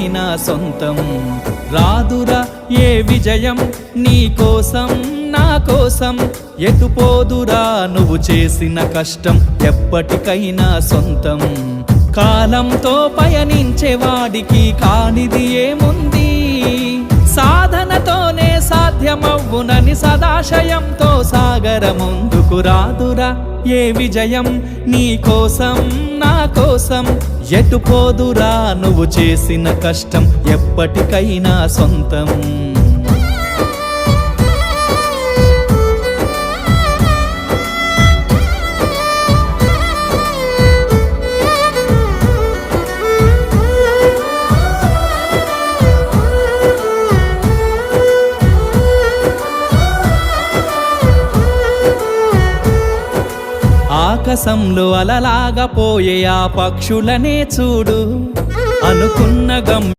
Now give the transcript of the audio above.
ఎప్పటికైనా సొంతం. రాదురా ఏ విజయం నీ కోసం నా కోసం, ఎటుపోదురా నువ్వు చేసిన కష్టం ఎప్పటికైనా సొంతం. కాలంతో పయనించేవాడికి కానిది ఏముంది, సాధనతోనే సాధ్యమవ్వునని సదాశయంతో సాగర ముందుకు. రాదురా ఏ విజయం నీ కోసం నా కోసం, ఎటుపోదురా నువ్వు చేసిన కష్టం ఎప్పటికైనా సొంతం. ఆకాశంలో అలలాగా పోయే ఆ పక్షులనే చూడు, అనుకున్న గమ్యం